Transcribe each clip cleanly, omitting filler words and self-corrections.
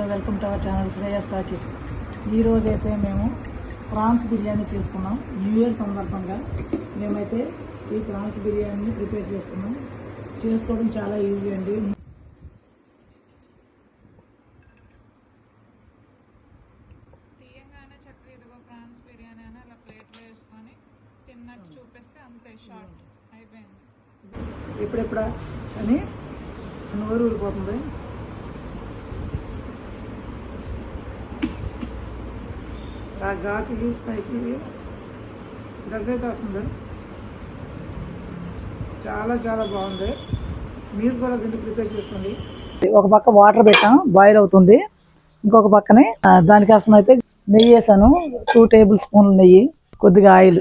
Hello welcome to our channel Shreyas talkies. ఈరోజైతే మేము prawns biryani చేసుకున్నాం. న్యూ ఇయర్ సందర్భంగా మేమైతే ఈ ప్రాన్స్ బిర్యానీని ప్రిపేర్ చేసుకున్నాం. చేసుకోవడం చాలా ఈజీ అండి. తీయంగానే చక్కగా ఇదిగో ప్రాన్స్ బిర్యానీ అని అలా ప్లేట్లో వేసుకొని తిన్నట్టు చూపిస్తే అంతే, షార్ట్ అయిపోయింది. ఎప్పుడెప్పుడా అని నోరు ఊరిపోతుంది. ఆ ఘాటుకి స్పైసీవి దగ్గరైతే వస్తుంది. చాలా చాలా బాగుంది. మీరు కూడా దీన్ని ప్రిపేర్ చేసుకోండి. ఒక పక్క వాటర్ పెట్టాం, బాయిల్ అవుతుంది. ఇంకొక పక్కనే దానికోసం అయితే నెయ్యి వేసాను. 2 టేబుల్ స్పూన్లు నెయ్యి, కొద్దిగా ఆయిల్.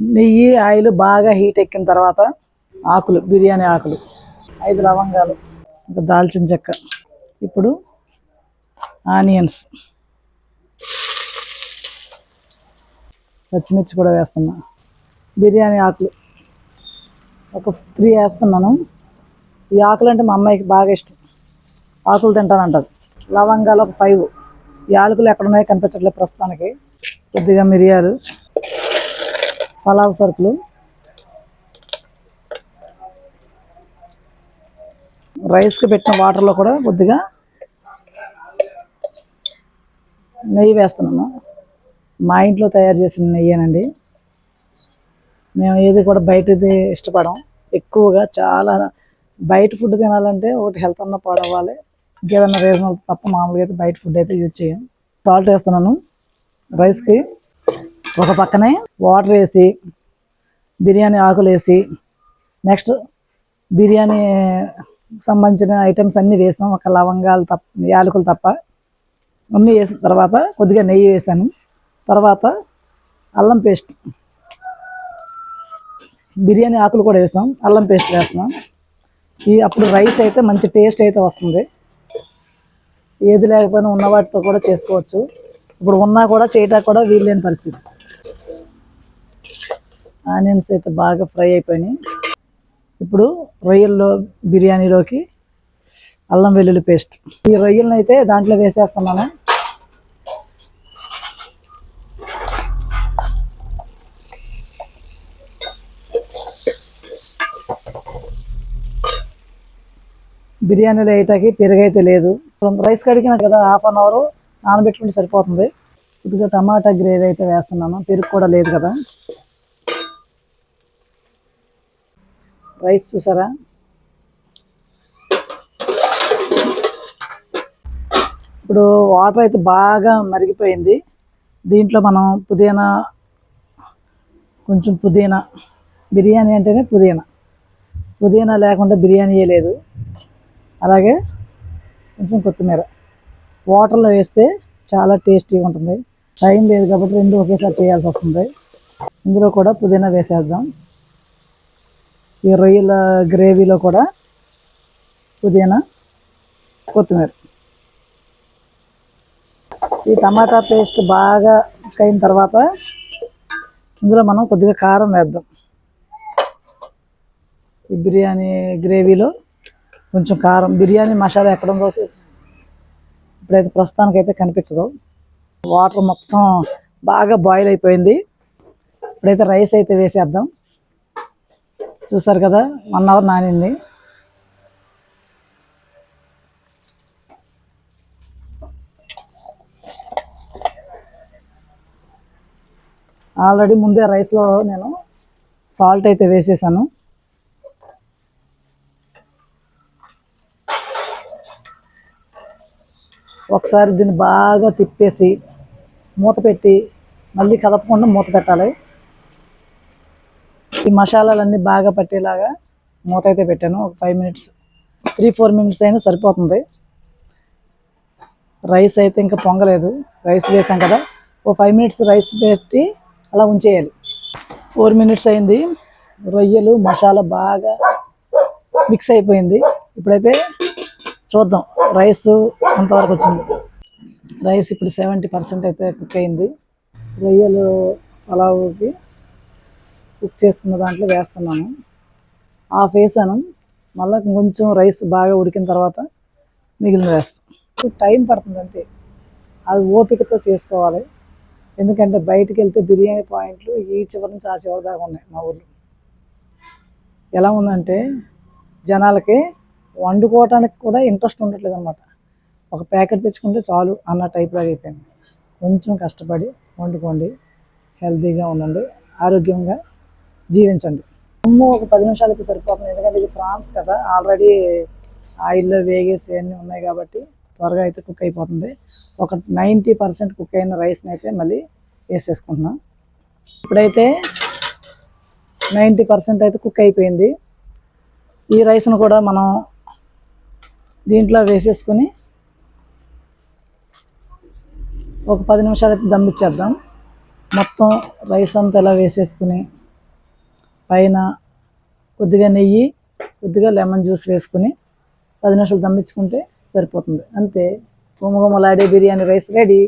నెయ్యి ఆయిల్ బాగా హీట్ ఎక్కిన తర్వాత ఆకులు, బిర్యానీ ఆకులు, 5 లవంగాలు, ఇంకా దాల్చిన చెక్క, ఇప్పుడు ఆనియన్స్, పచ్చిమిర్చి కూడా వేస్తున్నా. బిర్యానీ ఆకులు ఒక 3 వేస్తున్నాను. ఈ ఆకులు అంటే మా అమ్మాయికి బాగా ఇష్టం, ఆకులు తింటానంటారు. లవంగాలు ఒక 5. యాలకులు ఎక్కడున్నాయో కనిపించట్లేదు ప్రస్తుతానికి. కొద్దిగా మిరియాలు, పలావ్ సరుకులు, రైస్కి పెట్టిన వాటర్లో కూడా కొద్దిగా నెయ్యి వేస్తున్నాను. మా ఇంట్లో తయారు చేసిన నెయ్యేనండి. మేము ఏది కూడా బయటది ఇష్టపడం ఎక్కువగా. చాలా బయట ఫుడ్ తినాలంటే ఒకటి హెల్త్ అన్న పాడవ్వాలి, ఇంకేదన్నా రీజనల్ తప్ప మామూలుగా అయితే బయట ఫుడ్ అయితే యూజ్ చేయం. సాల్ట్ వేస్తున్నాను రైస్కి. ఒక పక్కనే వాటర్ వేసి, బిర్యానీ ఆకులు వేసి, నెక్స్ట్ బిర్యానీ సంబంధించిన ఐటమ్స్ అన్నీ వేసాం. ఒక లవంగాలు తప్ప, యాలకులు తప్ప అన్నీ వేసిన తర్వాత కొద్దిగా నెయ్యి వేసాను. తర్వాత అల్లం పేస్ట్, బిర్యానీ ఆకులు కూడా వేసాం, అల్లం పేస్ట్ వేస్తున్నాం. అప్పుడు రైస్ అయితే మంచి టేస్ట్ అయితే వస్తుంది. ఏది లేకపోయినా ఉన్న వాటితో కూడా చేసుకోవచ్చు. ఇప్పుడు ఉన్నా కూడా చేయటానికి కూడా వీల్లేని పరిస్థితి. ఆనియన్స్ అయితే బాగా ఫ్రై అయిపోయినాయి. ఇప్పుడు రొయ్యల్లో బిర్యానీలోకి అల్లం వెల్లుల్లి పేస్ట్, ఈ రొయ్యలను అయితే దాంట్లో వేసేస్తున్నాను. బిర్యానీలో వేయటానికి పెరుగైతే లేదు. రైస్ కడిగినా కదా, 1/2 అవర్ నానబెట్టుకుంటే సరిపోతుంది. కొద్దిగా టమాటా గ్రేవీ అయితే వేస్తున్నాను, పెరుగు కూడా లేదు కదా. రైస్ చూసారా, ఇప్పుడు వాటర్ అయితే బాగా మరిగిపోయింది. దీంట్లో మనం పుదీనా, కొంచెం పుదీనా, బిర్యానీ అంటేనే పుదీనా లేకుండా బిర్యానీయే లేదు. అలాగే కొంచెం కొత్తిమీర వాటర్లో వేస్తే చాలా టేస్టీగా ఉంటుంది. టైం లేదు కాబట్టి 2 ఒకేసారి చేయాల్సి వస్తుంది. ఇందులో కూడా పుదీనా వేసేద్దాం. ఈ రొయ్యల గ్రేవీలో కూడా పుదీనా, కొత్తిమీర. ఈ టమాటా పేస్ట్ బాగా అయిన తర్వాత ఇందులో మనం కొద్దిగా కారం వేద్దాం. ఈ బిర్యానీ గ్రేవీలో కొంచెం కారం, బిర్యానీ మసాలా ఎక్కడ ఉందో ఇప్పుడైతే ప్రస్తుతానికైతే కనిపించదు. వాటర్ మొత్తం బాగా బాయిల్ అయిపోయింది. ఇప్పుడైతే రైస్ అయితే వేసేద్దాం. చూసారు కదా, 1 అవర్ నానింది. ఆల్రెడీ ముందే రైస్లో నేను సాల్ట్ అయితే వేసేసాను. ఒకసారి దీన్ని బాగా తిప్పేసి మూత పెట్టి మళ్ళీ కదపకుండా మూత పెట్టాలి. ఈ మసాలాలన్నీ బాగా పట్టేలాగా మూత అయితే పెట్టాను. ఒక 5 మినిట్స్, 3-4 మినిట్స్ అయినా సరిపోతుంది. రైస్ అయితే ఇంకా పొంగలేదు. రైస్ వేసాం కదా, ఓ 5 మినిట్స్ రైస్ పెట్టి అలా ఉంచేయాలి. 4 మినిట్స్ అయింది. రొయ్యలు మసాలా బాగా మిక్స్ అయిపోయింది. ఇప్పుడైతే చూద్దాం రైస్ అంతవరకు వచ్చింది. రైస్ ఇప్పుడు 70% అయితే కుక్ అయింది. రొయ్యలు పలావుకి కుక్ చేసుకున్న దాంట్లో వేస్తున్నాను. 1/2 వేసాను. మళ్ళీ కొంచెం రైస్ బాగా ఉడికిన తర్వాత మిగిలిన వేస్తాం. టైం పడుతుంది అంతే, అది ఓపికతో చేసుకోవాలి. ఎందుకంటే బయటికి వెళ్తే బిర్యానీ పాయింట్లు ఈ చివరి నుంచి ఆ చివరి దాకా ఉన్నాయి మా ఊళ్ళో. ఎలా ఉందంటే జనాలకి వండుకోవటానికి కూడా ఇంట్రెస్ట్ ఉండట్లేదు అనమాట. ఒక ప్యాకెట్ తెచ్చుకుంటే చాలు అన్న టైప్లో అయిపోయింది. కొంచెం కష్టపడి వండుకోండి, హెల్తీగా ఉండండి, ఆరోగ్యంగా జీవించండి. ఒక 10 నిమిషాలకి సరిపోతుంది, ఎందుకంటే ఇది ప్రాన్స్ కదా, ఆల్రెడీ ఆయిల్లో వేగేసి అన్నీ ఉన్నాయి కాబట్టి త్వరగా అయితే కుక్ అయిపోతుంది. ఒక 90% కుక్ అయిన రైస్ని అయితే మళ్ళీ వేసేసుకుంటున్నాం. ఇప్పుడైతే 90% అయితే కుక్ అయిపోయింది. ఈ రైస్ను కూడా మనం దీంట్లో వేసేసుకొని ఒక 10 నిమిషాలు అయితే దమ్ ఇచ్చేద్దాం. మొత్తం రైస్ అంతా ఇలా వేసేసుకుని పైన కొద్దిగా నెయ్యి, కొద్దిగా లెమన్ జ్యూస్ వేసుకుని 10 నిమిషాలు దమ్ ఇచ్చుకుంటే సరిపోతుంది. అంతే, గుమగుమలాడే బిర్యానీ రైస్ రెడీ.